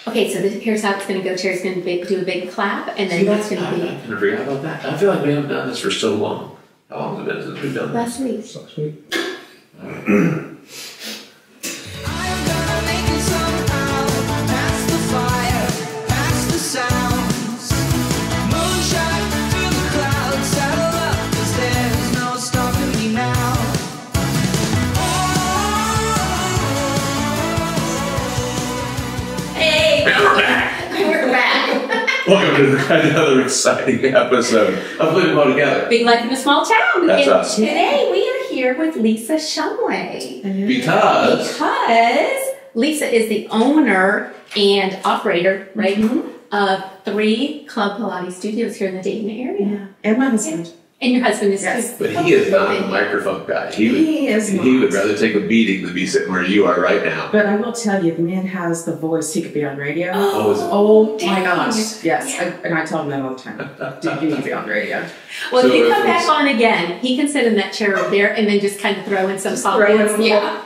Okay, so here's how it's going to go. Terry's going to do a big clap, and then it's going to be... I forgot about that. I feel like we haven't done this for so long. How long has it been since we've done Last week. Last week. Welcome to another exciting episode of Living Well Together. Big Life in a Small Town. That's and us. Today we are here with Lisa Shumway. Because Lisa is the owner and operator, right, of 3 Club Pilates studios here in the Dayton area. Yeah, and my husband. And your husband is Yes. too. But he is not a microphone guy. He would rather take a beating than be sitting where you are right now. But I will tell you, the man has the voice. He could be on radio. Oh, My gosh. Yes. Yeah. And I tell him that all the time. Dude, you need to be on radio. Well, So if you if come back it's- on again, he can sit in that chair over there and then just kind of throw in some Throw in comments. a little Yeah.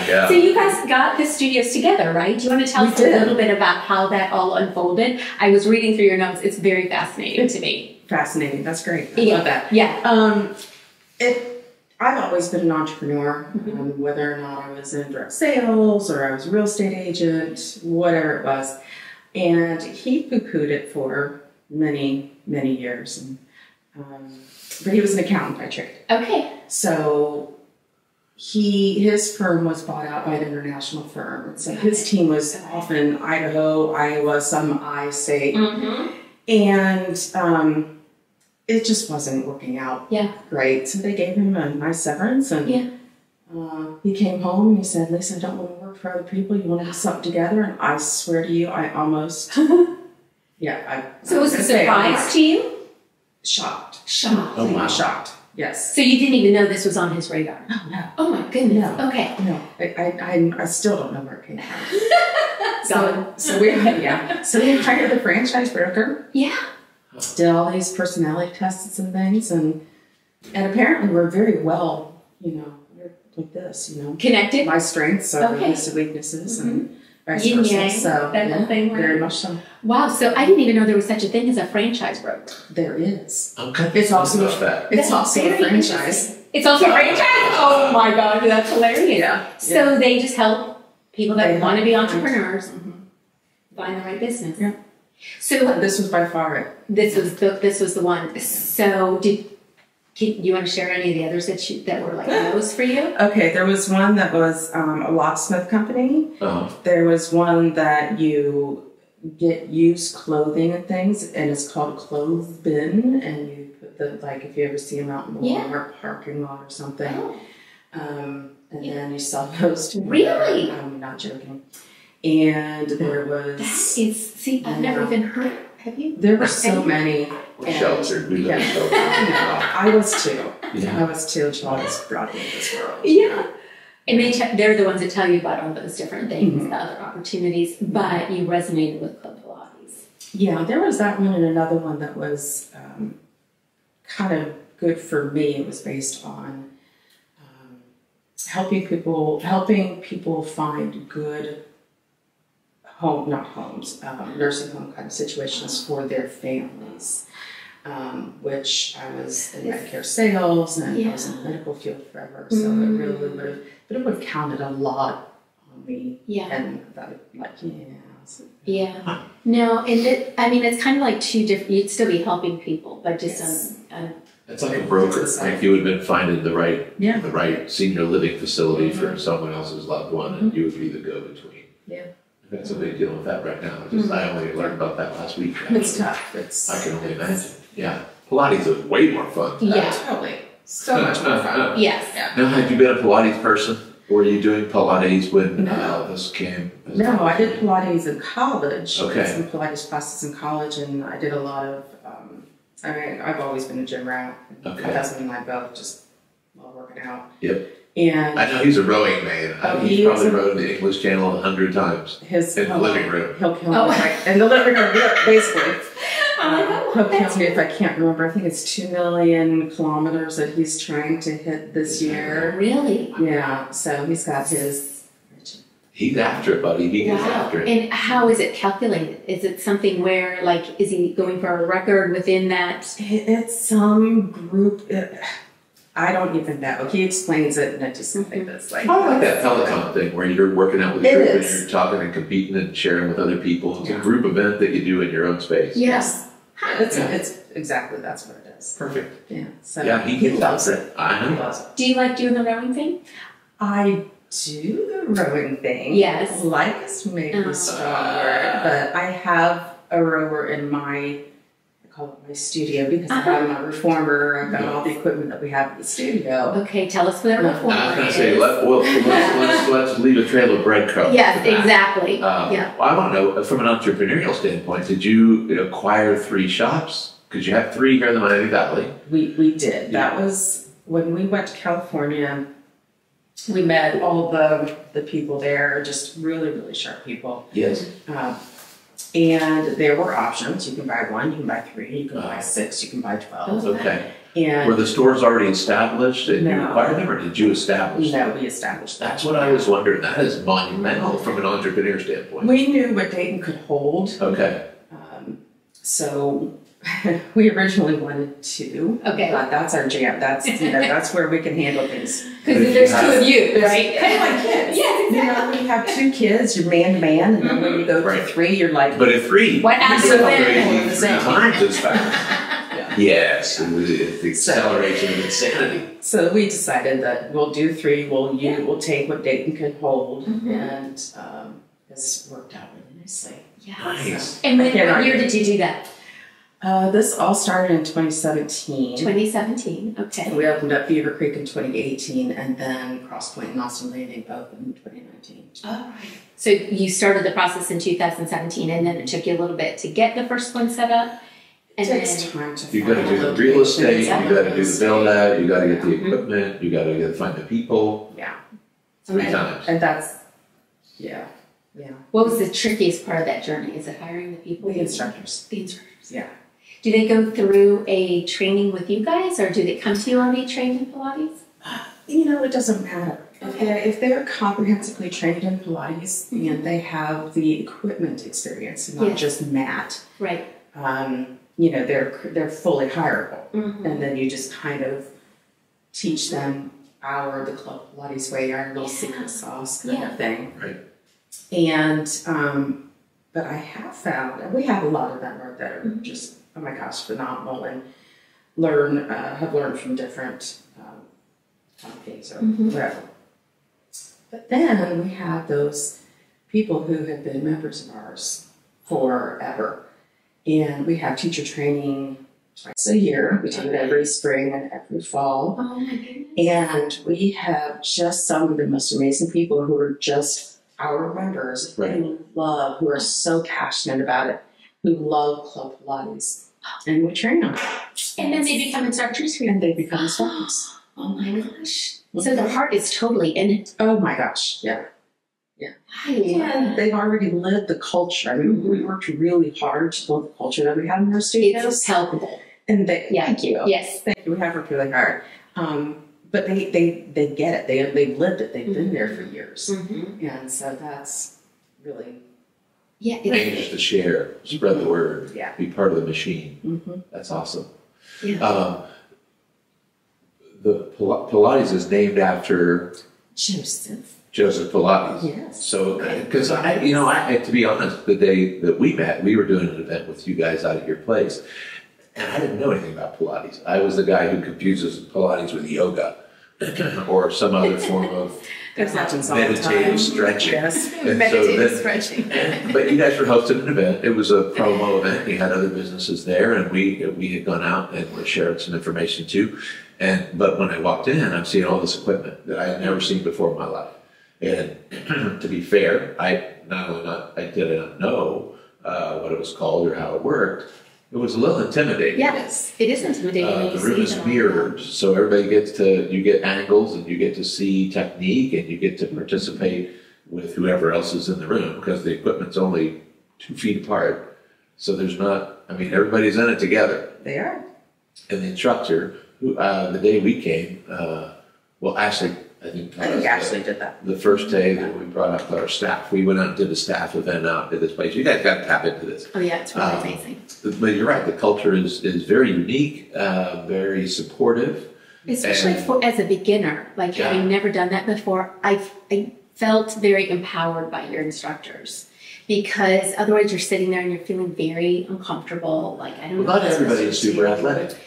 Yeah. So you guys got the studios together, right? Do you want to tell We us did. a little bit about how that all unfolded? I was reading through your notes. It's very fascinating to me. Fascinating. That's great. I Yeah. love that. Yeah. I've always been an entrepreneur, whether or not I was in direct sales or I was a real estate agent, whatever it was. And he poo-pooed it for many, many years. And, but he was an accountant by trade. Okay. So his firm was bought out by an international firm. So his team was off in Idaho, Iowa, some I state. And it just wasn't working out great. So they gave him a nice severance, and he came home and he said, "Lisa, I don't want to work for other people. You want to do something together?" And I swear to you, I almost, So it was a surprise to you? Shocked. Oh, wow. Shocked. Yes. So you didn't even know this was on his radar? Oh, no. Oh my goodness. No. Okay. No, I still don't know where it came from. So we hired a franchise broker. Yeah. Did all these personality tests and things, and apparently we're very well, we're like this, Connected? my strengths are Okay. his weaknesses, and vice Yin versa. yang, So that whole thing, right? very much so. Wow. So I didn't even know there was such a thing as a franchise broker. There is. Okay. It's also about that. It's also a Very franchise. interesting. It's also a franchise? Oh my God, that's hilarious. Yeah. So they just help people that They want to be help. entrepreneurs find the right business. Yeah. So This was by far it. this was the one. So you want to share any of the others that were like those for you? Okay, there was one that was a locksmith company. There was one that you get used clothing and things, and it's called Clothes Bin, and you put if you ever see them out in the Walmart parking lot or something. And then you sell those to Really? I'm not joking. And there was I've never even heard. Have you? there were so many. We're sheltered. We live in shelter. I was too. Yeah. I was too until I was brought into this world. Yeah. And they're the ones that tell you about all those different things, the other opportunities, but you resonated with Club Pilates. Yeah, there was that one and another one that was kind of good for me. It was based on helping people find good nursing home kind of situations for their families. Which I was in Medicare sales and I was in the medical field forever, so it really would have counted a lot on me. Yeah. And that Yeah. No, and it's kind of like two different. You'd still be helping people, but just It's like a broker. Like you would have been finding the right senior living facility for someone else's loved one, and you would be the go-between. Yeah. That's a big deal with that right now. I only learned about that last week. It's tough. I can only imagine. Yeah. Pilates is way more fun. Yeah. Totally. So much more fun. Yes. Yeah. Now, had you been a Pilates person? Or were you doing Pilates when this came? No, I did Pilates in college. Okay. I did some Pilates classes in college, and I did a lot of, I've always been a gym rat. Okay. My husband and I both just love working out. Yep. And I know he's a rowing man. He's probably rowed the English Channel 100 times in the living room. He'll kill me. In the living room, basically. Oh, He'll kill me if I can't remember. I think it's 2 million kilometers that he's trying to hit this year. Really? Yeah, so he's got He's after it, buddy. He gets after it. And how is it calculated? Is it something where, like, is he going for a record within that? It's some group. I don't even know. He explains it, and it just like this, like that Peloton thing where you're working out with a group and you're talking and competing and sharing with other people. It's a group event that you do in your own space. Yes. It's exactly that's what it is. Perfect. Yeah. So he loves it. I know. He loves it. Do you like doing the rowing thing? I do the rowing thing. Yes. Like is maybe a strong word, but I have a rower in my, I call it my studio because I have my reformer. I've got all the equipment that we have in the studio. Okay, tell us what a reformer is. I was going to say, let's leave a trail of breadcrumbs. Yes, exactly. Well, I want to know, from an entrepreneurial standpoint, did you acquire 3 shops? Because you have 3 here in the Miami Valley. We did. That was when we went to California. We met all the people there, just really, really sharp people. Yes. And there were options. You can buy 1, you can buy 3, you can buy 6, you can buy 12. Okay. And were the stores already established and you acquired them, or did you establish them? No, we established them. That's what I was wondering. That is monumental from an entrepreneur standpoint. We knew what Dayton could hold. Okay. So we originally wanted 2. Okay. But that's our jam. That's that's where we can handle things. Because there's 2 of you, right? Kind of like kids. Yes, exactly. When you have 2 kids, you're man to man, and then when you go to 3, you're like. But at 3, what happens when? 3 times as fast. Yes, it's the acceleration of insanity. So we decided that we'll do 3. We'll take what Dayton can hold, and this worked out really nicely. Yeah. Nice. And what year did you do that? This all started in 2017. 2017. Okay. We opened up Beaver Creek in 2018, and then Cross Point and Austin Landing both in 2019. All right. So you started the process in 2017, and then it took you a little bit to get the first one set up. And it takes time to. You got to do the real estate. You got to do the build out. You got to get the equipment. You got to find the people. Yeah. 3 times. And that's yeah. What was the trickiest part of that journey? Is it hiring the people? The instructors. The instructors. Yeah. Do they go through a training with you guys, or do they come to you already trained in Pilates? It doesn't matter. Okay. If they're comprehensively trained in Pilates and they have the equipment experience, and not just mat. Right. They're fully hireable, and then you just kind of teach them the Club Pilates way, our little secret sauce kind of thing. Right. And but I have found, and we have a lot of them that are just, oh my gosh, phenomenal, and have learned from different companies or whatever. But then we have those people who have been members of ours forever. And we have teacher training twice a year. We do it every spring and every fall. Oh my goodness. And we have just some of the most amazing people who are just our members, who are so passionate about it, who love Club Pilates. And we train them. And then they become instructors for you. And they become instructors. Oh my gosh. So their heart is totally in it. Oh my gosh, yeah. And they've already lived the culture. I mean, we worked really hard to build the culture that we have in our studios. It's palpable. And thank you. Yes. Thank you. We have worked really hard. But they get it. They've lived it. They've been there for years. And so that's really Anxious to share, spread the word, be part of the machine. That's awesome. Yeah. The Pilates is named after Joseph Pilates. Yes. So, because I to be honest, the day that we met, we were doing an event with you guys out at your place, and I didn't know anything about Pilates. I was the guy who confuses Pilates with yoga or some other form of meditative stretching. Yes. Meditative stretching. But you guys were hosting an event. It was a promo event. You had other businesses there, and we had gone out and were sharing some information too. But when I walked in, I'm seeing all this equipment that I had never seen before in my life. And to be fair, I did not know what it was called or how it worked. It was a little intimidating. Yes, it is intimidating. The room is mirrored, so everybody you get angles and you get to see technique and you get to participate with whoever else is in the room because the equipment's only 2 feet apart. So everybody's in it together. They are. And the instructor, the day we came, I think Ashley did that. The first day that we brought up our staff, we went out and did a staff event out at this place. You guys got to tap into this. Oh yeah, it's really amazing. But you're right. The culture is very unique, very supportive. Especially as a beginner, like having never done that before, I felt very empowered by your instructors. Because otherwise you're sitting there and you're feeling very uncomfortable. Like, I don't know. Not everybody is super athletic.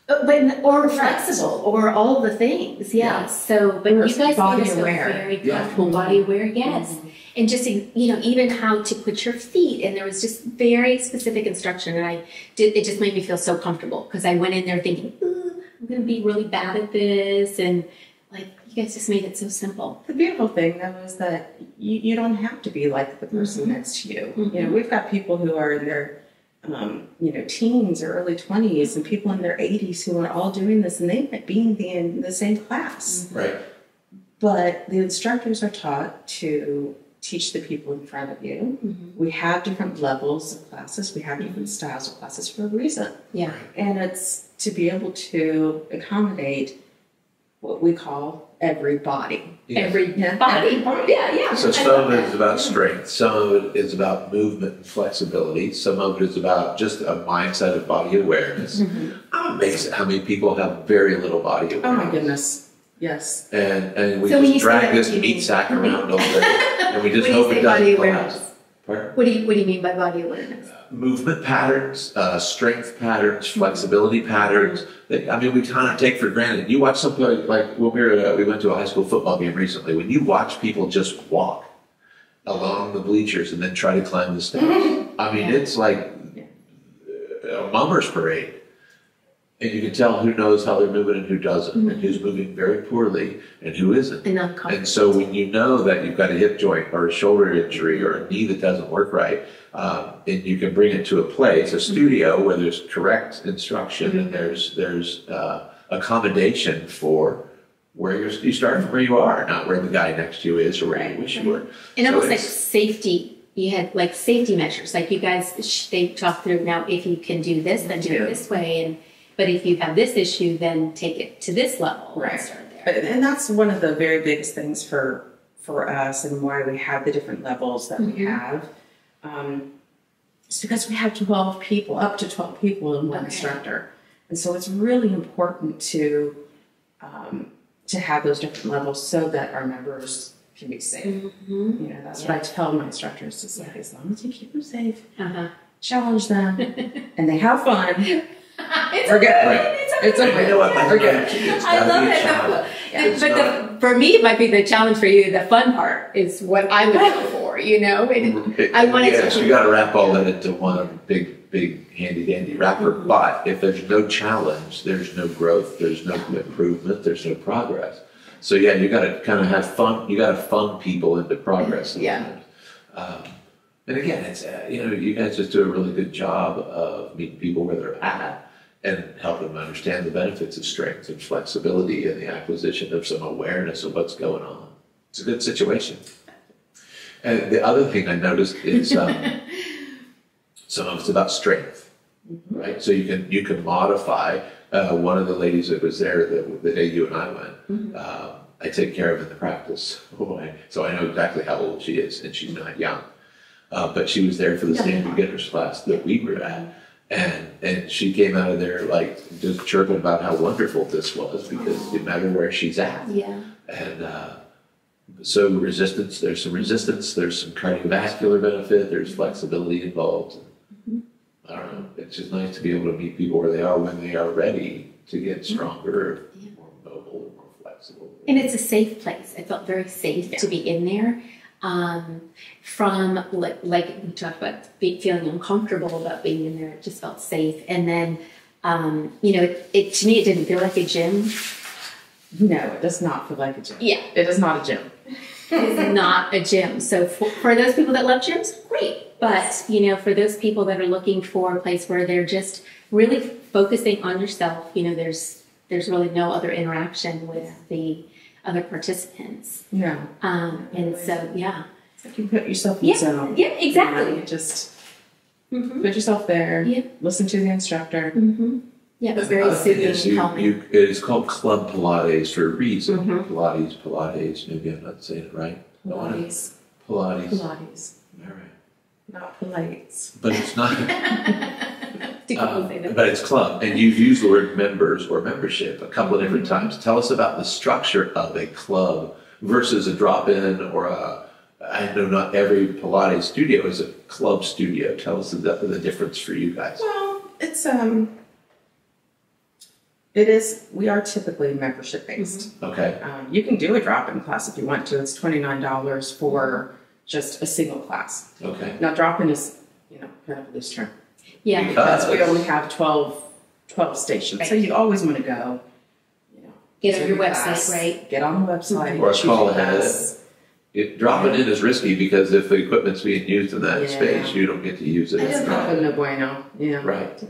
Or flexible, or all the things, So, but you guys made us feel very comfortable, body aware, yes. Mm-hmm. And just, even how to put your feet, and there was just very specific instruction, and it just made me feel so comfortable, because I went in there thinking, I'm going to be really bad at this, and like, you guys just made it so simple. The beautiful thing, though, is that you don't have to be like the person next to you. Mm-hmm. We've got people who are in their teens or early 20s, and people in their 80s who are all doing this, and they might be in the same class. Mm-hmm. Right. But the instructors are taught to teach the people in front of you. Mm-hmm. We have different levels of classes. We have different styles of classes for a reason. Yeah. And it's to be able to accommodate what we call everybody. Yes. Everybody. Yeah. So some of it is about strength. Some of it is about movement and flexibility. Some of it is about just a mindset of body awareness. Mm-hmm. I'm amazed at how many people have very little body awareness. Oh my goodness. Yes. And we just drag this meat sack around all day, and we just hope it doesn't collapse. What do you mean by body awareness? Movement patterns, strength patterns, flexibility patterns. We kind of take for granted. You watch something like when we went to a high school football game recently. When you watch people just walk along the bleachers and then try to climb the steps, it's like a mummers parade. And you can tell who knows how they're moving and who doesn't, and who's moving very poorly and who isn't. And so when you know that you've got a hip joint or a shoulder injury or a knee that doesn't work right, and you can bring it to a place, a studio where there's correct instruction and there's accommodation for where you start from where you are, not where the guy next to you is or where you wish you were. And so almost like safety. You had like safety measures, like you guys, they talked through, now if you can do this, then do it this way, but if you have this issue, then take it to this level. Right. And start there. And that's one of the very biggest things for us, and why we have the different levels that we have. It's because we have 12 people, up to 12 people in one instructor. And so it's really important to have those different levels so that our members can be safe. That's what I tell my instructors, is like, as long as you keep them safe, challenge them, and they have fun. We're good. It's okay. You know what? We're good. I love it. For me, it might be the challenge for you. The fun part is what I would go for. I want to. You got to wrap all that into one big handy dandy wrapper. But if there's no challenge, there's no growth. There's no improvement. There's no progress. So you got to kind of have fun. You got to fund people into progress. Yeah. And again, it's you guys just do a really good job of meeting people where they're at and helping them understand the benefits of strength and flexibility and the acquisition of some awareness of what's going on. It's a good situation. And the other thing I noticed is some of it's about strength, right? So you can modify. One of the ladies that was there the day you and I went, I take care of in the practice, so I know exactly how old she is, and she's not young. But she was there for the same beginners class that we were at. And she came out of there like just chirping about how wonderful this was, because no matter where she's at. Yeah. And so there's some resistance, there's some cardiovascular benefit, there's flexibility involved. I don't know, it's just nice to be able to meet people where they are when they are ready to get stronger, more mobile, more flexible. And it's a safe place. I felt very safe to be in there. From like we talked about feeling uncomfortable about being in there, it just felt safe. And then, it to me, it didn't feel like a gym. No, it does not feel like a gym. Yeah. It is not a gym. It's not a gym. So for those people that love gyms, great. But, for those people that are looking for a place where they're just really focusing on yourself, there's really no other interaction with the other participants. Yeah. And so, it's like you put yourself in the zone. Yeah, exactly. You just put yourself there, listen to the instructor, Yeah, it was very soothing and calming. It is called Club Pilates for a reason. Pilates, maybe I'm not saying it right. Pilates. Pilates. All right. Not Pilates. But it's not. But it's club, and you've used the word members or membership a couple of different times. Tell us about the structure of a club versus a drop-in or I know not every Pilates studio is a club studio. Tell us the difference for you guys. Well, it is. We are typically membership based. Okay. You can do a drop-in class if you want to. It's $29 for just a single class. Okay. Now, drop-in is, kind of a loose term. Yeah. Because we only have 12 stations. Right. So you always want to go, get on your website, right? Get on the website. Or call ahead. Dropping in is risky because if the equipment's being used in that space, you don't get to use it. It's not no bueno. Yeah. Right.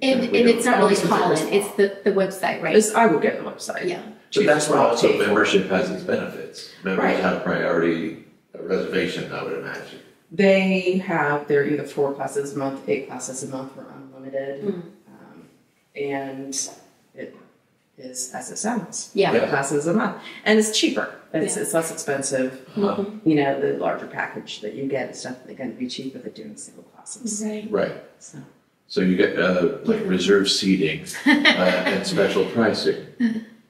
And it's not really calling, it's the website, right? I would get the website. Yeah. But that's where also membership has its benefits. Members have priority reservation, I would imagine. They're either 4 classes a month, 8 classes a month, or unlimited. And it is as it sounds. Yeah. 8 classes a month. And it's cheaper. It's less expensive. The larger package that you get is definitely going to be cheaper than doing single classes. Right. So you get like reserved seating and special pricing.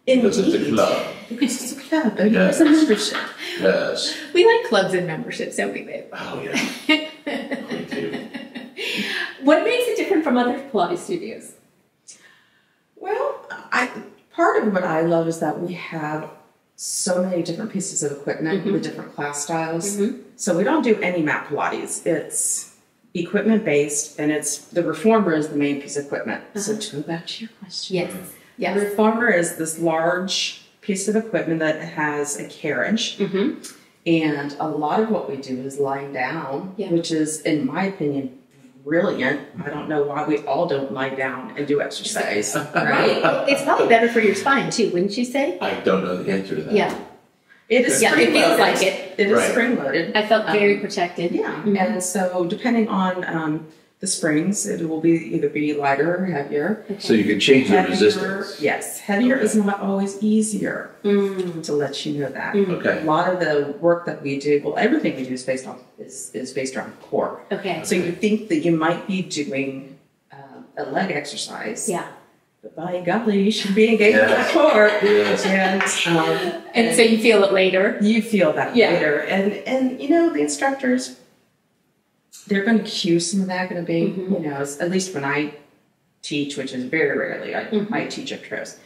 Because it's a club. Because it's a club. It's a membership. Yes. We like clubs and memberships, don't we, babe? Oh, yeah. We do. What makes it different from other Pilates studios? Well, part of what I love is that we have so many different pieces of equipment with different class styles. So we don't do any mat Pilates. It's equipment based, and the reformer is the main piece of equipment. So to go back to your question. Yes. The reformer is this large piece of equipment that has a carriage. And a lot of what we do is lying down, which is, in my opinion, brilliant. I don't know why we all don't lie down and do exercise. Right. It's probably better for your spine too, wouldn't you say? I don't know the answer to that. Yeah. It is spring it feels like it. It is spring loaded. I felt very protected. Yeah. And so depending on the springs, it will either be lighter or heavier. So you can change the resistance. Yes. Heavier is not always easier, to let you know that. Okay. A lot of the work that we do, everything we do is based on core. Okay. So you think that you might be doing a leg exercise. Yeah. But by golly, you should be engaged with the core. Yes. And so you feel it later. You feel that later. And the instructors, they're going to cue some of that, going to be, at least when I teach, which is very rarely, I teach at trips.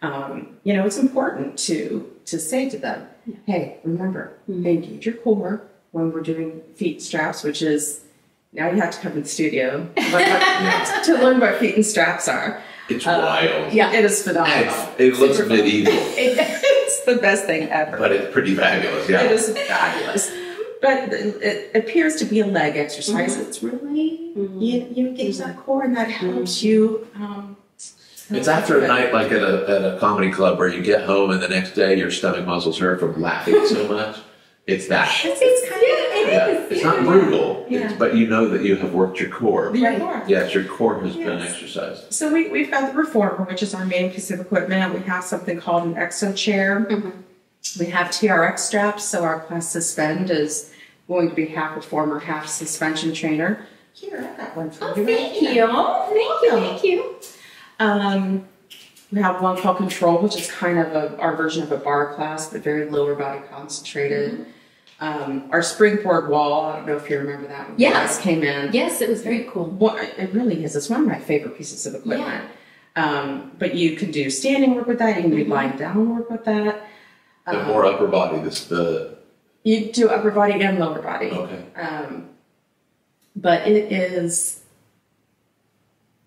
It's important to say to them, hey, remember, engage your core when we're doing feet straps, which is, now you have to come to the studio to learn what feet and straps are. It's wild. Yeah, it is phenomenal. It looks medieval. It's the best thing ever. But it's pretty fabulous, yeah. It is fabulous. But it appears to be a leg exercise. It's really, you engage that core, and that helps you. It's after a night like at a comedy club where you get home and the next day your stomach muscles hurt from laughing so much. It's that. It's not brutal, but you know that you have worked your core. Yes, your core has been exercised. So we've got the reformer, which is our main piece of equipment. We have something called an exo chair. We have TRX straps, so our class suspend is going to be half reformer, half suspension trainer. Here, I got one for you. Thank you. We have one called Control, which is kind of our version of a bar class, but very lower body concentrated. Our springboard wall, I don't know if you remember that when you guys came in. Yes, it was very cool. It really is. It's one of my favorite pieces of equipment. But you can do standing work with that. You can do lying down work with that. And more upper body. You do upper body and lower body. Okay. But it is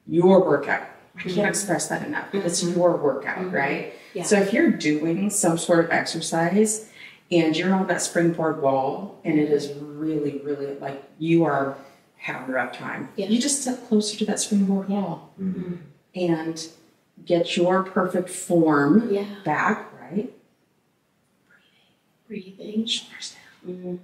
your workout. I can't express that enough. It's your workout, right? Yeah. So if you're doing some sort of exercise and you're on that springboard wall and it is really, really like you are having a rough time, you just step closer to that springboard wall and get your perfect form back, right? Breathing. Shoulders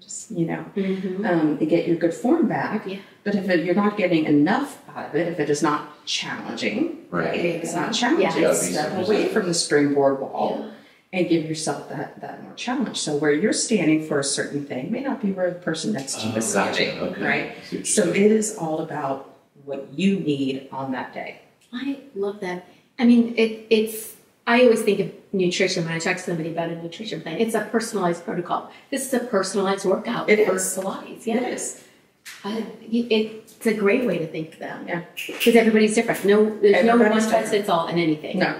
just, you know, to get your good form back. Yeah. But if you're not getting enough out of it, if it is not challenging, right? If it's not challenging, step away from the springboard wall and give yourself that more challenge. So where you're standing for a certain thing may not be where the person next to you is standing, right? So it is all about what you need on that day. I love that. I mean, I always think of nutrition when I talk to somebody about a nutrition plan. It's a personalized protocol. This is a personalized workout for Pilates. Yeah. It is. It's a great way to think of them. Yeah. Because everybody's different. There's no one size fits all in anything. No.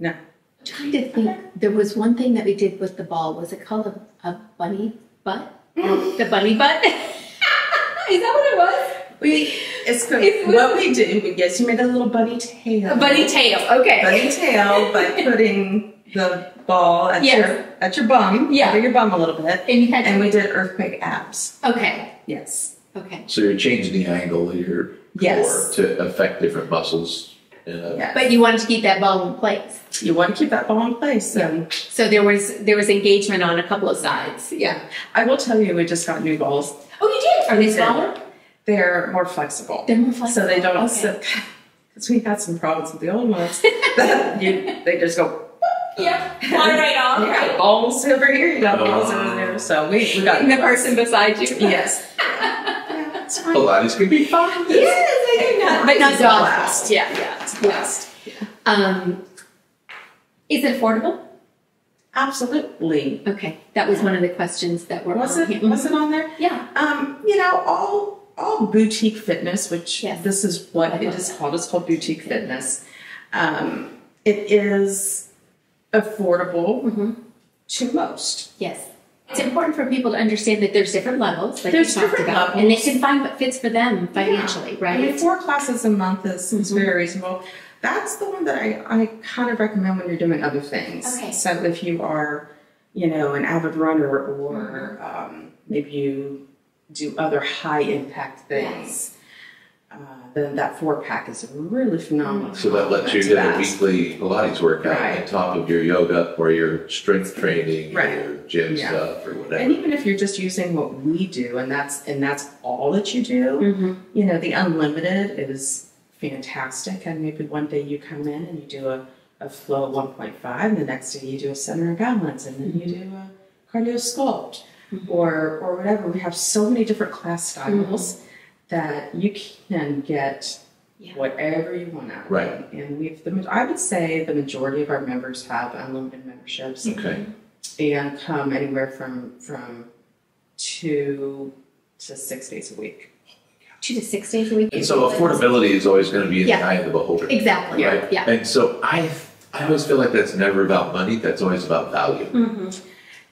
I'm trying to think. There was one thing that we did with the ball. Was it called a bunny butt? The bunny butt? Is that what it was? What we did, yes, you made a little bunny tail. A bunny tail, okay. Bunny tail by putting the ball at your bum, under your bum a little bit, and we did earthquake abs. Okay. Yes. Okay. So you're changing the angle of your core to affect different muscles. But you wanted to keep that ball in place. You want to keep that ball in place. So there was engagement on a couple of sides. Yeah. I will tell you, we just got new balls. Oh, you did? Are they smaller? They're more flexible. They're more flexible. So they don't sit, because we had some problems with the old ones. They just go. Fly right off. You got balls over here, you got balls over there. So we got the person beside you. Yes. It's fine. Pilates can be fun. Yes, but not dog blast. Yeah, it's a blast. Is it affordable? Absolutely. Okay, that was one of the questions that were. Was it on there? Yeah. You know, all boutique fitness, which this is what it is called. It's called boutique fitness. It is affordable to most. Yes. It's important for people to understand that there's different levels, like there's you talked different about, levels. and they can find what fits for them financially, right? I mean, 4 classes a month is very reasonable. That's the one that I kind of recommend when you're doing other things. Okay. So if you are, you know, an avid runner, or maybe you do other high impact things, then that 4-pack is really phenomenal. So that lets you get a weekly Pilates workout on top of your yoga or your strength training or your gym stuff or whatever. And even if you're just using what we do, and that's all that you do, you know, the unlimited is fantastic. And maybe one day you come in and you do a flow 1.5, and the next day you do a center of balance, and then you do a cardio sculpt or whatever. We have so many different class styles that you can get whatever you want out of it. And I would say the majority of our members have unlimited memberships. Okay. And come anywhere from 2 to 6 days a week. 2 to 6 days a week. And so affordability is always going to be in the eye of the beholder. Exactly. Right? Yeah. And so I always feel like that's never about money. That's always about value.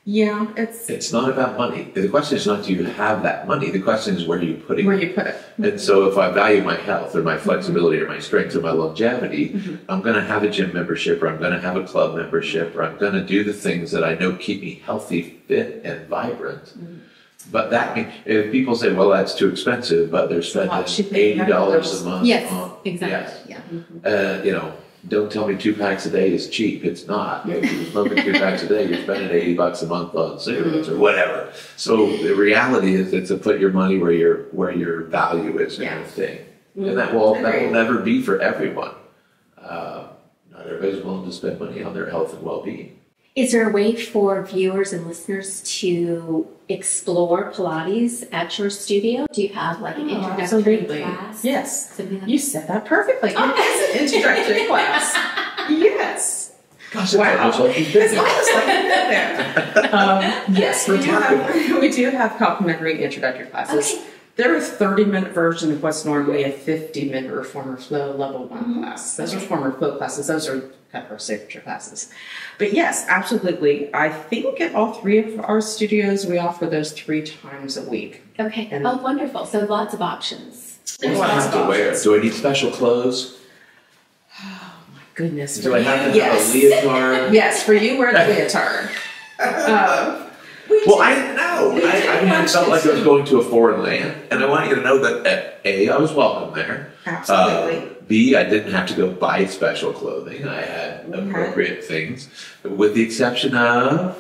Yeah, it's not about money. The question is not, do you have that money? The question is, where are you putting it? Where you put it. And so if I value my health or my flexibility or my strength or my longevity, I'm going to have a gym membership, or I'm going to have a club membership, or I'm going to do the things that I know keep me healthy, fit, and vibrant. But that means, if people say, well, that's too expensive, but they're spending $80 a month. Yes, exactly. You know, don't tell me 2 packs a day is cheap. It's not. If you're smoking 2 packs a day, you're spending $80 a month on cigarettes or whatever. So the reality is that to put your money where your value is, kind of thing. And that will never be for everyone. Not everybody's willing to spend money on their health and well-being. Is there a way for viewers and listeners to explore Pilates at your studio? Do you have like an introductory class? Yes. Like you said that perfectly. It is an introductory class. Yes. Gosh, wow. It's almost like you've been there. Yes, we do have complimentary introductory classes. Okay. They're a 30-minute version of what's normally a 50-minute Reformer Flow Level 1 class. Those are Reformer Flow classes. Those are kind of our signature classes. But yes, absolutely. I think at all 3 of our studios, we offer those 3 times a week. Okay. And wonderful. So lots of options. What do I have to wear? Do I need special clothes? Oh, my goodness. Do I have to have a leotard? Yes, for you, wear the leotard. Well, I didn't know. I felt like I was going to a foreign land, and I want you to know that A, I was welcome there. Absolutely. B, I didn't have to go buy special clothing. I had appropriate things, with the exception of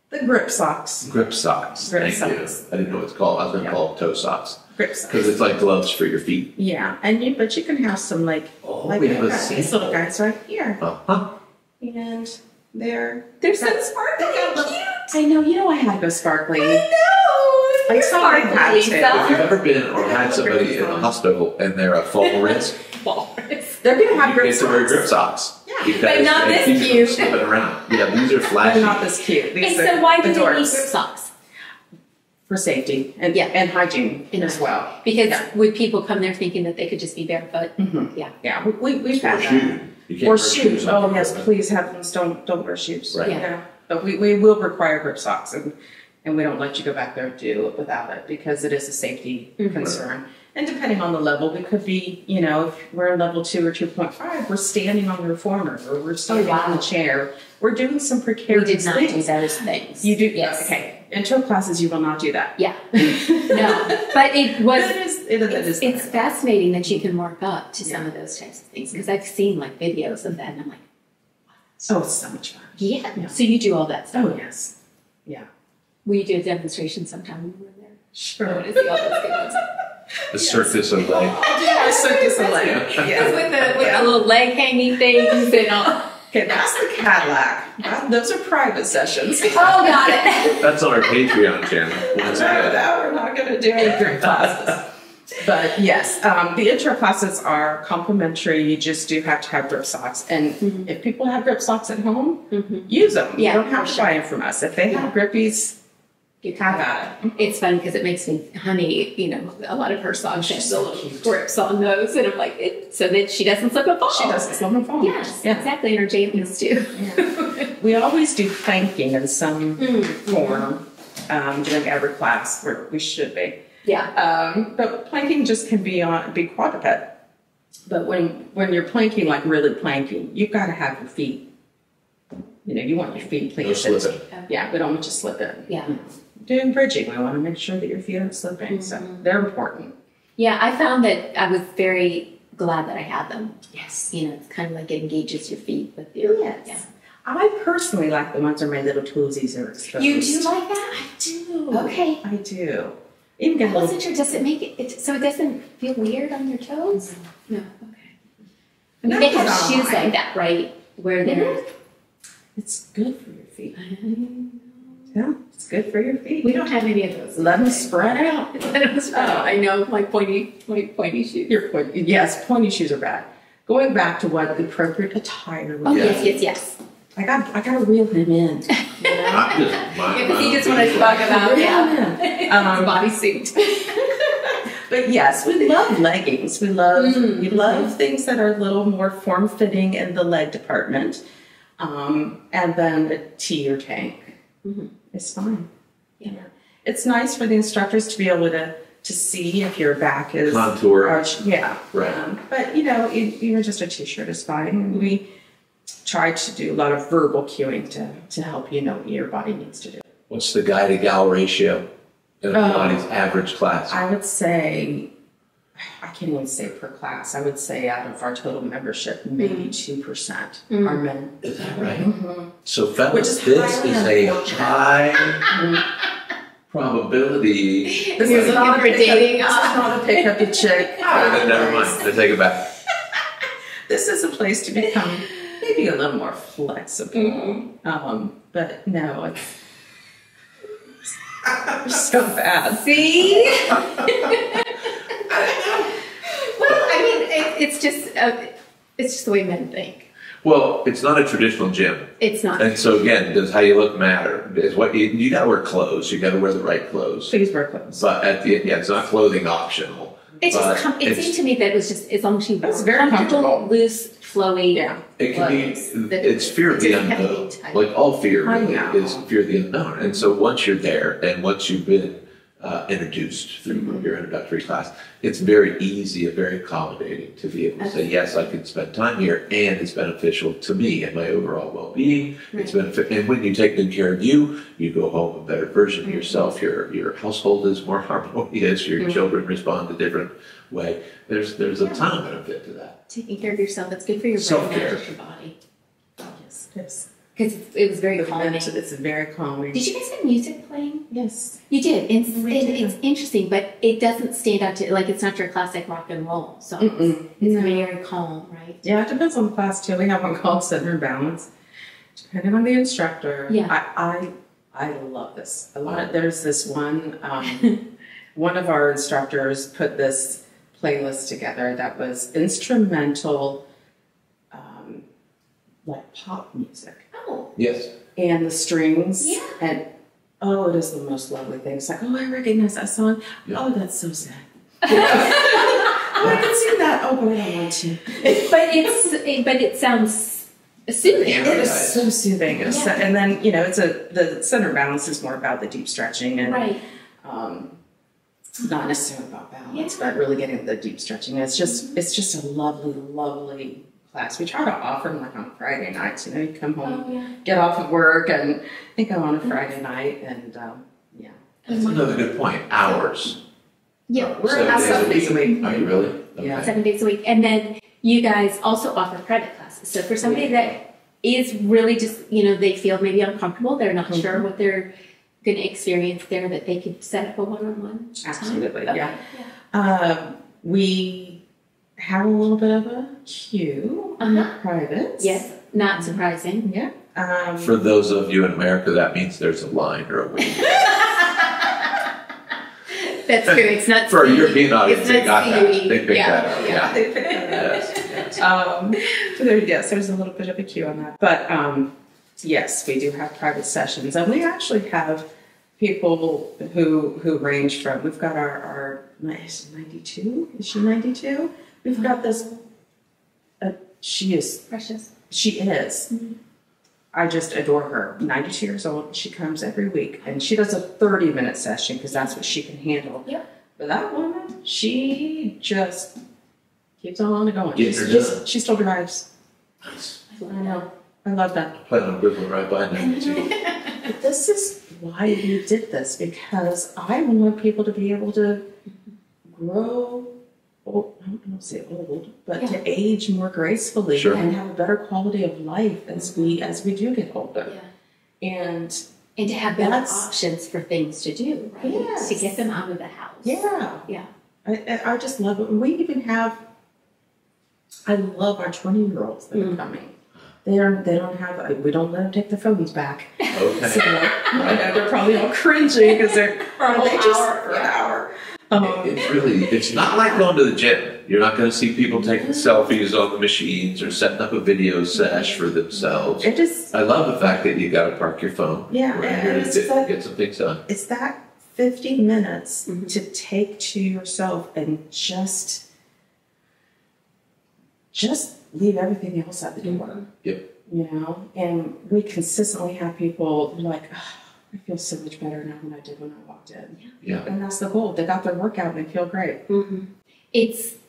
The grip socks. Grip socks. Grip Thank you. socks. I didn't know what it's called. I was going to call them toe socks. Grip socks. Because it's like gloves for your feet. Yeah, but you can have some like we have these little guys right here, Uh-huh. and they're so sparkly. I know. You know, I had to go sparkly. I know. Like somebody had to. If you've ever been or had somebody in the hospital and they're a fall risk, They're gonna have you grip get to wear grip socks. socks. Yeah. Because But not they this keep you cute. from slipping around. Yeah, these are flashy. They're not this cute. These And are so why do the they need dwarfs. grip socks? For safety and Yeah. and hygiene as well. Because Yeah. would people come there thinking that they could just be barefoot? Mhm. Yeah. Yeah, we've Or had that. shoes. You can't Or wear shoes. on Oh your yes, foot. please heavens, don't wear shoes. Right. Yeah. But we will require grip socks, and we don't let you go back there and do it without it because it is a safety concern. And depending on the level, we could be, if we're in level 2 or 2.5, we're standing on the reformer or we're standing on the chair. We're doing some We precarious did not do things. those things. You do? Yes. Okay. Intro classes, you will not do that. Yeah. No. But it was. It is. It's fascinating that you can work up to some of those types of things because I've seen like videos of that and I'm like, Oh, it's so much fun. yeah. So you do all that stuff. Oh, yes. Yeah. Will you do a demonstration sometime when we're there? Sure. I want to see all those good ones. The circus of life. I'll do a circus of life. Yes, with the little leg hanging things and all. Okay, that's the Cadillac. Those are private sessions. Oh, got it. That's on our Patreon channel. Once again. No, we're not going to do any group classes. But yes, the intro classes are complimentary. You just do have to have grip socks. And if people have grip socks at home, use them. Yeah, you don't have for to sure. buy them from us. If they have grippies, You have at it. It's fun because it makes me, honey, a lot of her songs have so the little cute. grips on those. And I'm like, so that she doesn't slip and fall. She doesn't slip and fall. Yes, Yeah. exactly. And her jammies too. Yeah. We always do planking in some form during every class where we should be. Yeah. But planking just can be quadruped. But when you're planking, like really planking, you've got to have your feet. You want your feet No planted. slipping. Yeah, we don't want you slipping. Yeah. Doing bridging, we want to make sure that your feet aren't slipping. So they're important. Yeah, I found that I was very glad that I had them. Yes. It's kind of like it engages your feet with your. Yes. Yeah. I personally like the ones where my little toesies are exposed. You do like that? I do. Okay. I do. Even get I a little. wasn't sure. Does it make it so it doesn't feel weird on your toes? No. Okay. I mean, they have shoes like that, right? Where they're. It's good for your feet. Yeah, it's good for your feet. We don't have any of those. Let them spread out. I know my pointy shoes. Your pointy, yes, pointy shoes are bad. Going back to what the appropriate attire was. Oh Yeah. yes. I gotta reel him in. I'm just Because he just wanted to talk about bodysuit. But yes, we love leggings. We love things that are a little more form fitting in the leg department. And then a tee or tank is fine. Yeah. It's nice for the instructors to be able to see if your back is Contour. arched. Yeah. Right. But even just a t-shirt is fine. We try to do a lot of verbal cueing to help you know what your body needs to do. What's the guy to gal ratio in a Pilates average class? I would say, I can't even say per class. I would say out of our total membership, maybe 2% are men. Is that right? Mm-hmm. So Which fellas, is this highly is a unfortunate. high probability. This You're is not looking for dating This is not a pick up your chick. Never mind. I take it back. This is a place to become maybe a little more flexible. But no, it's so bad. See? Well, I mean, it's just the way men think. Well, it's not a traditional gym. It's not. And so again, does how you look matter? Is what you got to wear clothes. You got to wear the right clothes. Please wear clothes. But it's not clothing optional. It's just. But It seemed to me that it was just as long as you It's were very comfortable. loose, flowy. Yeah. It can be. clothes, that It's fear of the doesn't have to be unknown. tight. Like all fear I really know. is fear of the unknown. And so once you're there, and once you've been introduced through your introductory class, it's very easy and very accommodating to be able to say, yes, I can spend time here, and it's beneficial to me and my overall well-being. It's and when you take good care of you, you go home a better version of yourself. Your household is more harmonious. Your children respond a different way. There's a ton of benefit to that. Taking care of yourself. It's good for your brain, not Self-care. just your body. Yes. Because it was very calming. It's very calming. Did you guys have music playing? Yes. You did. It's interesting, but it doesn't stand out to, like, it's not your classic rock and roll song. It's very calm, right? Yeah, it depends on the class too. We have one called Center and Balance. Depending on the instructor. Yeah. I love this. There's this one, one of our instructors put this playlist together that was instrumental, like pop music. Oh. Yes. And the strings. Yeah. And it is the most lovely thing. It's like, I recognize that song. Yeah. Oh, that's so sad. I can sing that. Oh, but I don't want to. but it sounds soothing. It is so soothing. Yeah. So, and then, the center balance is more about the deep stretching and right. Not necessarily about balance, but really getting the deep stretching. It's just a lovely, lovely class. We try to offer them like on Friday nights. You come home, get off of work, and go on a Friday night, and That's another good point. Hours. Yeah, we're 7 days a week. Are you really? Okay. Yeah, 7 days a week, and then you guys also offer private classes. So for somebody that is really just they feel maybe uncomfortable, they're not sure what they're going to experience there, that they could set up a one-on-one. Absolutely, okay. We have a little bit of a queue on the privates. Yes, not surprising. Yeah. For those of you in America, that means there's a line or a wait. That's true. It's not for a European audience. They got that. CUE. They picked that up. Yeah. They picked that up. Yes. There's a little bit of a queue on that, but yes, we do have private sessions, and we actually have people who range from. We've got our 92. Is she 92? We've got this. She is precious. She is. Mm-hmm. I just adore her. 92 years old. She comes every week, and she does a 30-minute session because that's what she can handle. Yeah. But that woman, she just keeps on going. She still drives. Nice. I know. I love that. I plan on whipping right by 92. But this is why we did this, because I want people to be able to grow. I don't want to say old, but to age more gracefully and have a better quality of life as we do get older. Yeah. And to have better options for things to do, right? Yes. To get them out of the house. Yeah. Yeah. I just love it. We even have, I love our 20-year-olds that are coming. They don't have, we don't let them take their phones back. Okay. So, I know they're probably all cringing because they're for an hour. It's not like going to the gym. You're not going to see people taking selfies on the machines or setting up a video sesh for themselves. I love the fact that you got to park your phone. Yeah, and get some things done. It's that 50 minutes to take to yourself and just leave everything else at the door. Yep. And we consistently have people like, I feel so much better now than I did when I walked in. Yeah. And that's the goal. They got their workout and they feel great. Mm-hmm.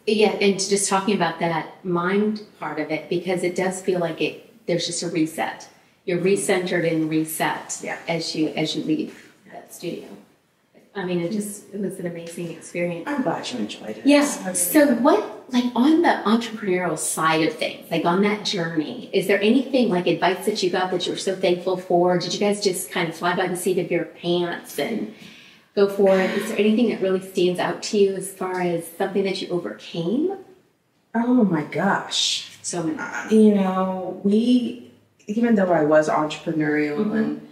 And just talking about that mind part of it, because it does feel like there's just a reset. You're recentered and reset as you leave that studio. I mean, it was an amazing experience. I'm glad you enjoyed it. Yeah. So on the entrepreneurial side of things, like on that journey, is there anything like advice that you got that you were so thankful for? Did you guys just kind of fly by the seat of your pants and go for it? Is there anything that really stands out to you as far as something that you overcame? Oh my gosh. So many. Even though I was entrepreneurial and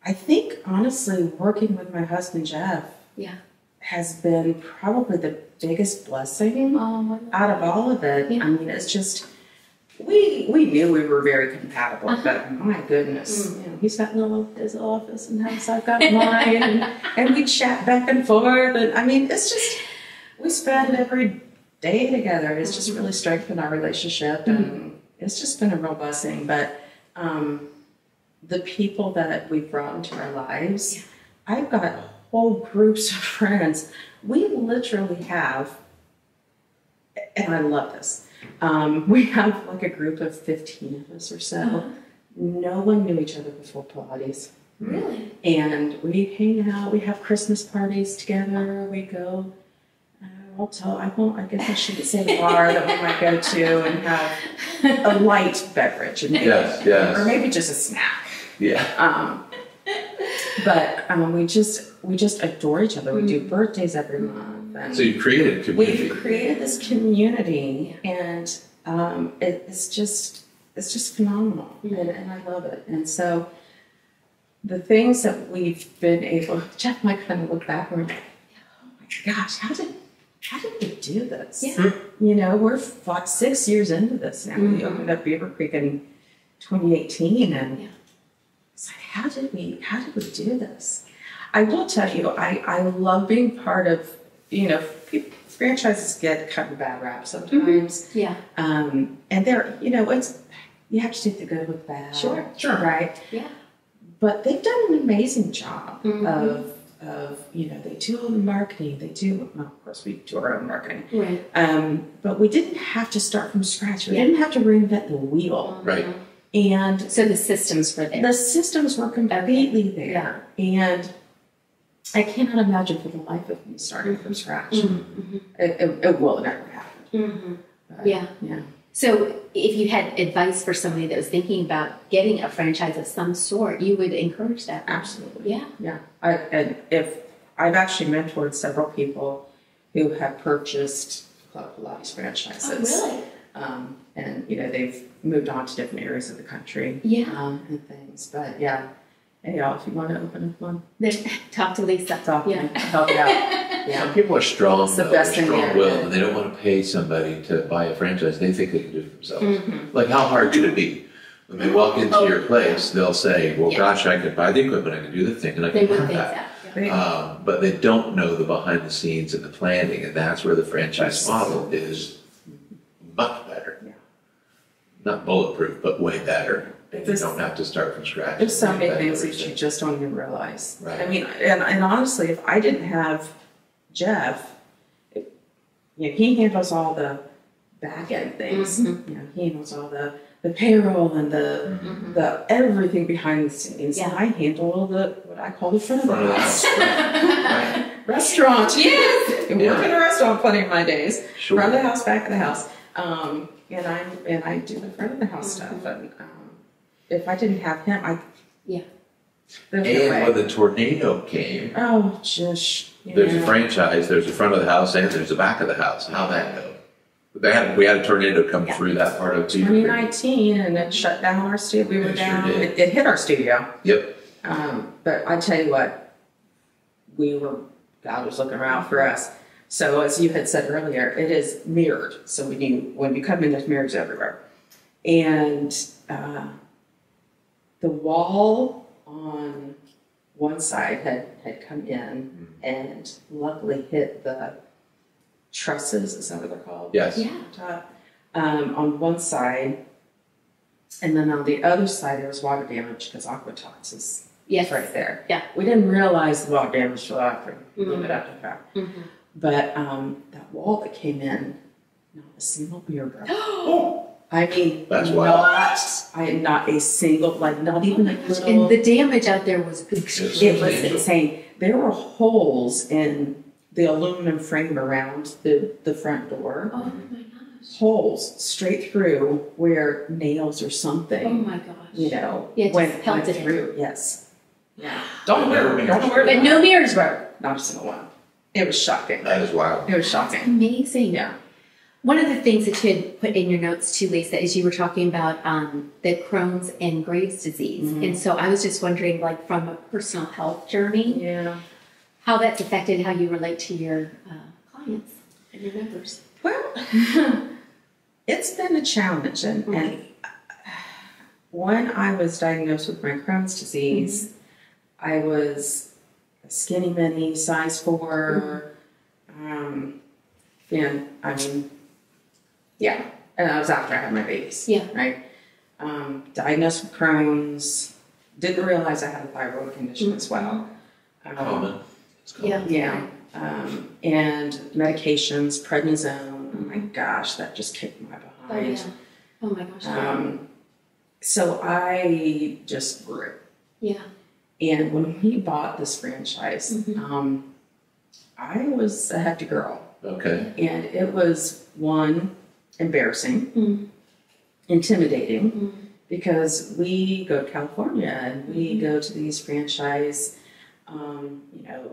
I think, honestly, working with my husband, Jeff, has been probably the biggest blessing out of all of it. Yeah. I mean, it's just, we knew we were very compatible, but my goodness, he's got his office and house, I've got mine, and we chat back and forth, and I mean, it's just, we spend every day together. It's just really strengthened our relationship, and it's just been a real blessing, but the people that we've brought into our lives, I've got whole groups of friends. We literally have, and I love this, we have like a group of 15 of us or so. No one knew each other before Pilates. Really? And we hang out, we have Christmas parties together, we go I guess I shouldn't say the bar that we might go to and have a light beverage. And yes. Or maybe just a snack. Yeah. But we just adore each other. We do birthdays every month. And so you created a community. We've created this community, and it's just phenomenal, and I love it. And so the things that we've been able, Jeff might kind of look back and we're like, oh my gosh, how did we do this? Yeah. You know, we're 6 years into this now. We opened up Beaver Creek in 2018, and it's like, how did we do this? I will tell you, I love being part of, you know, franchises get kind of a bad rap sometimes. Yeah. And they're, you know, you have to take the good with the bad. Sure. Right? Yeah. But they've done an amazing job of, you know, they do all the marketing. Well, of course, we do our own marketing. Right. But we didn't have to start from scratch. We didn't have to reinvent the wheel. Right. And so the systems were there. The systems were completely there. And I cannot imagine for the life of me starting from scratch. It will never happen. Yeah. Yeah. So if you had advice for somebody that was thinking about getting a franchise of some sort, you would encourage that? Absolutely. Yeah. Yeah. I've actually mentored several people who have purchased Club Pilates franchises. Oh, really? And, you know, they've moved on to different areas of the country. Yeah. And things. But, yeah. Hey, y'all, if you want to open up one, then talk to Lisa. Talk to me. Help you out. Some people are strong, it's the best thing strong-willed, and they don't want to pay somebody to buy a franchise. They think they can do it themselves. Like, how hard could it be? When they walk into your place, they'll say, well, gosh, I could buy the equipment, I can do the thing, and I can have that. But they don't know the behind the scenes and the planning, and that's where the franchise model is much better. Not bulletproof, but way better. And you don't have to start from scratch. There's so many things that you just don't even realize. Right. I mean, and honestly, if I didn't have Jeff, you know, he handles all the back end things. You know, he handles all the payroll and the everything behind the scenes. Yeah. And I handle all what I call the front of the house. Right. Restaurant. Yes. I work in a restaurant plenty of my days. Sure. Front of the house, back of the house. And I do the front of the house stuff. And if I didn't have him, Yeah. And when the tornado came, there's a franchise, there's the front of the house, and there's the back of the house. How'd that go? We had a tornado come through that part of 2019, and it shut down our studio. We were down. Sure it hit our studio. Yep. But I tell you what, God was looking around for us. So as you had said earlier, it is mirrored. So when you come in, there's mirrors everywhere. And the wall on one side had come in and luckily hit the trusses, is that what they're called? Yes. Yeah. On one side, and then on the other side there was water damage because Aquatox is right there. Yeah. We didn't realize the water damage till after, a little bit after the fact. But that wall that came in, not a single mirror broke. I mean, that's wild. Not a single, not even a little. And the damage out there was it was insane. There were holes in the aluminum frame around the front door. Oh my gosh. Holes straight through where nails or something. Oh my gosh. You know, went through. Yes. Yeah. Don't worry. But no mirrors broke. Not a single one. It was shocking. That is wild. It was shocking. That's amazing. Yeah. One of the things that you had put in your notes too, Lisa, is you were talking about the Crohn's and Graves' disease. And so I was just wondering, like, from a personal health journey, how that's affected how you relate to your clients and your members. Well, it's been a challenge. And when I was diagnosed with my Crohn's disease, I was a skinny mini, size 4. And I mean, and that was after I had my babies. Yeah. Right. Diagnosed with Crohn's. Didn't realize I had a thyroid condition as well. Common. It's common. Yeah. And medications, prednisone. Oh my gosh, that just kicked my behind. Oh my gosh. So I just grew. Yeah. And when we bought this franchise, I was a hefty girl. Okay. And it was, one, embarrassing, intimidating, because we go to California and we go to these franchise,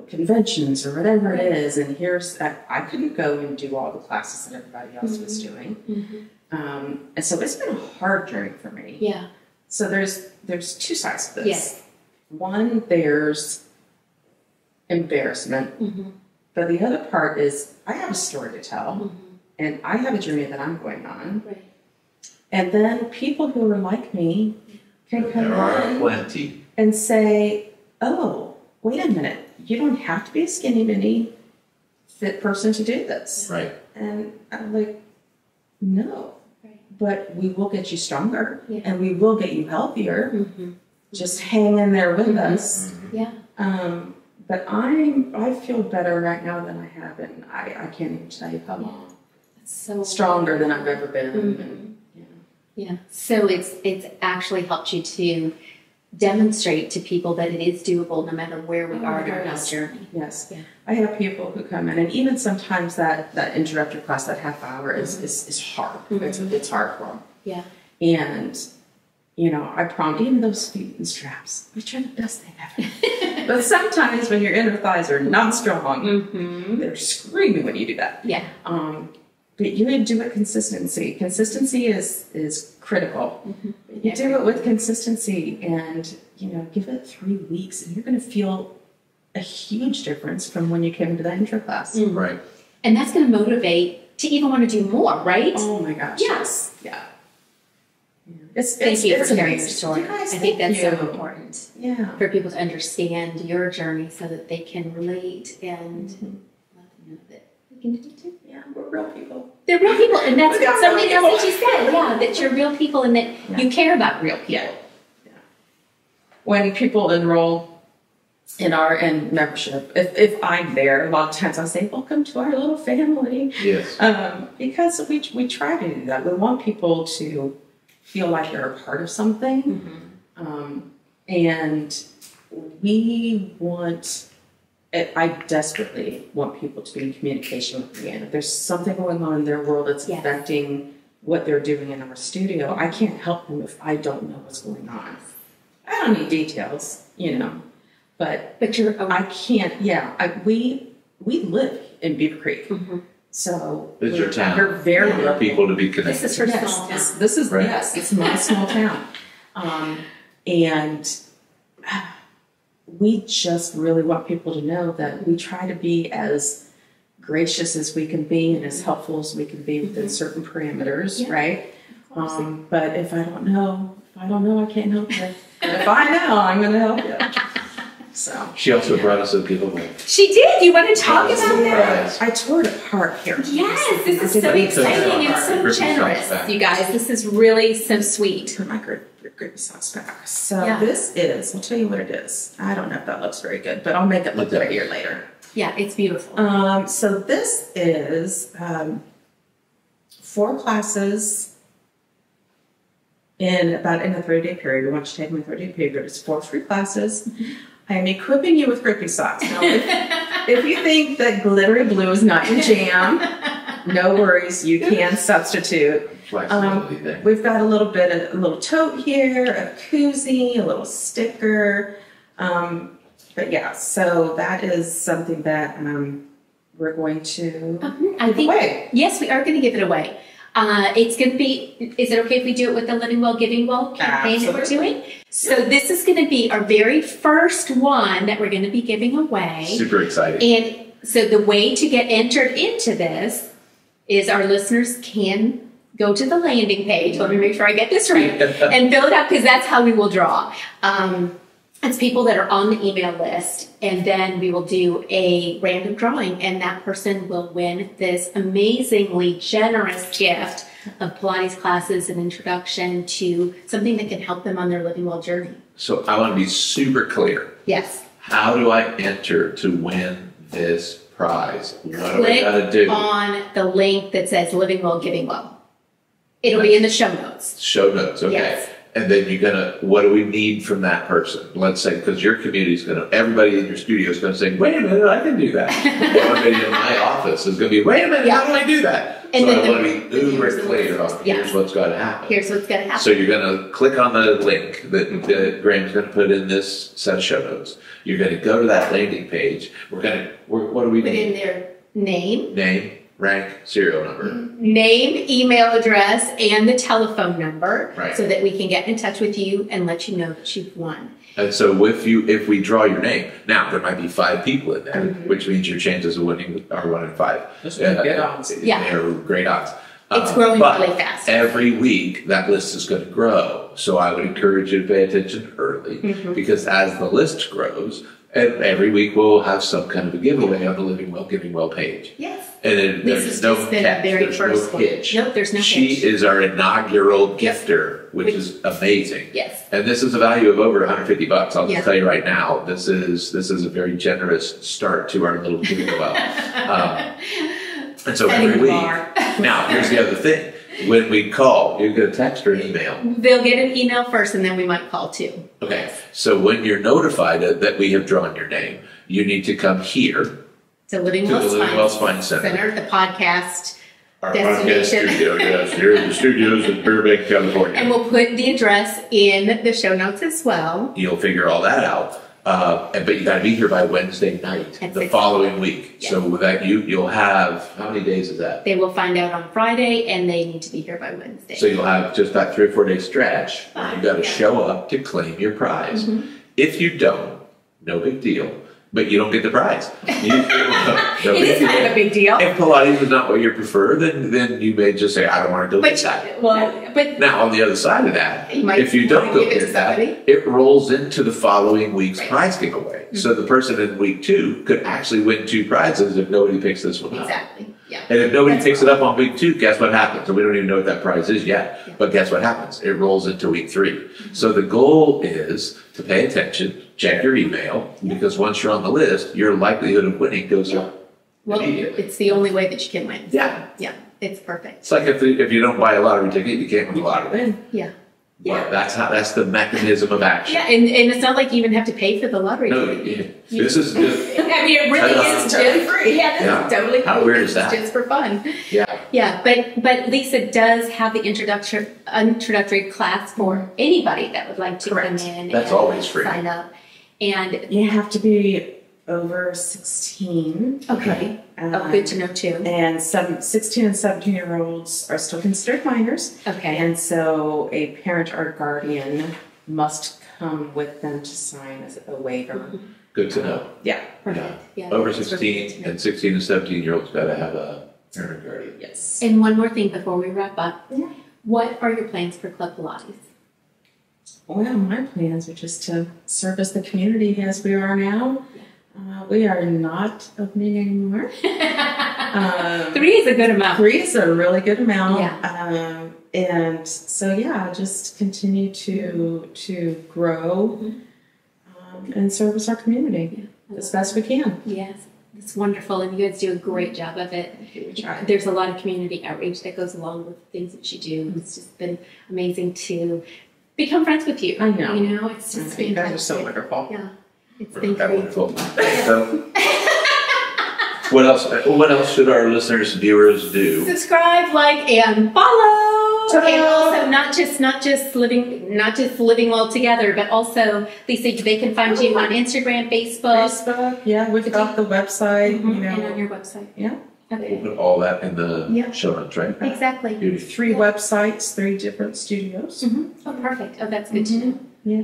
conventions or whatever it is. And I couldn't go and do all the classes that everybody else was doing. And so it's been a hard journey for me. Yeah. So there's two sides to this. Yes. One, there's embarrassment. But the other part is I have a story to tell, and I have a journey that I'm going on. Right. And then people who are like me can come in plenty. and say, oh, wait a minute, you don't have to be a skinny mini fit person to do this. Right. And I'm like, no, but we will get you stronger and we will get you healthier. Just hang in there with us. Yeah. But I feel better right now than I have, and I can't even tell you how long. It's so stronger than I've ever been. Yeah. So it's actually helped you to demonstrate to people that it is doable no matter where we are in our health journey. Yes. Yeah. I have people who come in, and even sometimes that introductory class, that half hour is hard. It's hard for them. Yeah. And I prompt even those feet and straps, which are the best thing ever. But sometimes when your inner thighs are not strong, they're screaming when you do that. Yeah. But you would do it consistency. Consistency is critical. You do it with consistency, and give it 3 weeks, and you're going to feel a huge difference from when you came into that intro class. Right. And that's going to motivate to even want to do more, right? Oh my gosh. Yes. Yeah. Thank you for sharing your amazing. story. Guys, I think that's thank so you. important. Yeah. For people to understand your journey so that they can relate and let them know that they can do it too. Yeah, we're real people. They're real people, and that's We got something real else that you said. Yeah, that you're real people and that you care about real people. Yeah. When people enroll in our membership, if I'm there, a lot of times I say, "Welcome to our little family." Yes. Because we try to do that. We want people to feel like they're a part of something, and we want. I desperately want people to be in communication with me. And if there's something going on in their world that's affecting what they're doing in our studio, I can't help them if I don't know what's going on. I don't need details, but you're. I can't. Yeah, we live in Beaver Creek, so It's your town. We're very for people to be connected. This is her small town. This is Right. yes, it's my small town, and we just really want people to know that we try to be as gracious as we can be and as helpful as we can be within certain parameters, right? But if I don't know, I can't help you. And if I know, I'm going to help you. So She also brought us a giveaway. She did. You want to talk about that? I tore it apart here. Yes, this is so exciting and so generous, you guys. This is really so sweet. Put my gravy sauce back. So this is, I'll tell you what it is. I don't know if that looks very good, but I'll make it look prettier later. Yeah, it's beautiful. So this is 4 classes in a 30-day period. We want you to take my 30-day period. It's 4 free classes. I am equipping you with grippy socks. Now, if you think that glittery blue is not your jam, no worries. You can substitute. Flexibility there. We've got a little tote here, a koozie, a little sticker. But yeah, so that is something that we're going to give away. Yes, we are going to give it away. It's going to be, is it okay if we do it with the Living Well, Giving Well campaign that we're doing? So this is going to be our very first one that we're going to be giving away. Super exciting. And so the way to get entered into this is our listeners can go to the landing page. Let me make sure I get this right. And fill it out, because that's how we will draw. It's people that are on the email list, and then we will do a random drawing, and that person will win this amazingly generous gift of Pilates classes and introduction to something that can help them on their Living Well journey. So I want to be super clear. Yes. How do I enter to win this prize? What do I got to do? Click on the link that says Living Well, Giving Well. It'll be in the show notes. Show notes, okay. Yes. And then what do we need from that person? Let's say, because your community is everybody in your studio is going to say, wait a minute, I can do that. Everybody in my office is going to be, wait a minute, how do I do that? And so then I want to be uber clear on here's what's going to happen. Here's what's going to happen. So you're going to click on the link that Graham's going to put in this set of show notes. You're going to go to that landing page. What do we put need? in their name, rank, serial number. Name, email address, and the telephone number, right, so that we can get in touch with you and let you know that you've won. And so if we draw your name, now there might be 5 people in there, which means your chances of winning are 1 in 5. That's good odds. Yeah. They're great odds. It's growing really fast. Every week, that list is going to grow. So I would encourage you to pay attention early, because as the list grows, every week we'll have some kind of a giveaway on the Living Well, Giving Well page. Yes. And there's no catch, there's no hitch. Nope, there's no She hitch. is our inaugural gifter, which is amazing. Yes. And this is a value of over $150. I'll just tell you right now, this is a very generous start to our little Giving Well. And so every week. Now, here's the other thing. When we call, you get a text or an email. They'll get an email first, and then we might call too. Okay. So when you're notified that we have drawn your name, you need to come here. To Living Well Spine Center. The podcast Our destination. podcast studio, yes. Here in the studios in Burbank, California. And we'll put the address in the show notes as well. You'll figure all that out. But you got to be here by Wednesday night, the following week. Yes. So with that, you'll have, how many days is that? They will find out on Friday, and they need to be here by Wednesday. So you'll have just that 3 or 4 day stretch. You've got to show up to claim your prize. If you don't, no big deal. But you don't get the prize. It is kind of a big deal. If Pilates is not what you prefer, then you may just say, I don't want to go get that. But now, on the other side of that, if you don't go get that, somebody. it rolls into the following week's prize giveaway. So the person in week 2 could actually win 2 prizes if nobody picks this one up. Exactly. Yeah. And if nobody picks it up on week 2, guess what happens? And we don't even know what that prize is yet. Yeah. But guess what happens? It rolls into week 3. So the goal is to pay attention, check your email, because once you're on the list, your likelihood of winning goes up immediately. It's the only way that you can win. Yeah. Yeah. It's perfect. It's like if you don't buy a lottery ticket, you can't win the lottery. Yeah. Yeah. That's the mechanism of action. Yeah, and it's not like you even have to pay for the lottery. No, this is just. I mean, it really is totally free. Yeah, this is totally How weird is that? It's just for fun. Yeah. Yeah, but Lisa does have the introductory class for anybody that would like to come in. That's always free. Sign up, and you have to be over 16. Okay. Good to know too. And some 16 and 17-year-olds are still considered minors. Okay. And so a parent or guardian must come with them to sign as a waiver. Good to know. Yeah. Perfect. Yeah. Over 16 and 16 and 17-year-olds got to have a parent or guardian. Yes. And one more thing before we wrap up. Yeah. What are your plans for Club Pilates? Well, my plans are just to service the community as we are now. We are not opening anymore. 3 is a good amount. 3 is a really good amount. Yeah. And so, yeah, just continue to grow and service our community as best we can. Yes, it's wonderful, and you guys do a great job of it. We try. There's a lot of community outreach that goes along with things that you do. It's just been amazing to become friends with you. I know. You know, it's just You guys are so wonderful. Yeah. It's been That great. wonderful. So, what else should our listeners, viewers do? Subscribe, like, and follow. Ta-da! And also not just living well together, but also Lisa, they can find you on Instagram, Facebook. Yeah, we've got the website, and on your website. Yeah. Okay. We'll put all that in the show notes, right? Exactly. Beautiful. 3 websites, 3 different studios. Oh, perfect. Oh, that's good to know. Yeah.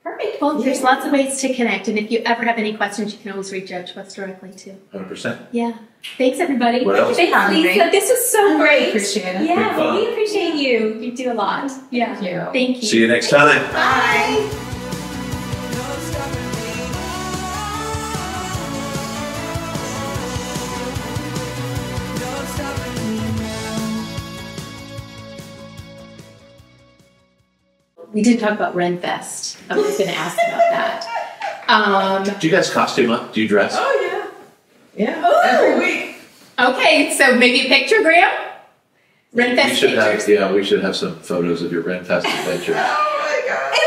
Perfect. Well, there's lots of ways to connect, and if you ever have any questions, you can always reach out to us directly too. 100%. Yeah. Thanks, everybody. What else? Thanks, Lisa. This is so great. Really appreciate it. Yeah, we appreciate you. You do a lot. Yeah. Thank you. Thank you. See you next time. Bye. We did talk about Renfest. I was going to ask about that. Do you guys costume up? Do you dress? Oh, yeah. Yeah. Ooh. Every week. Okay, so maybe a pictogram? Renfest We should pictures. have some photos of your Renfest adventure. God. And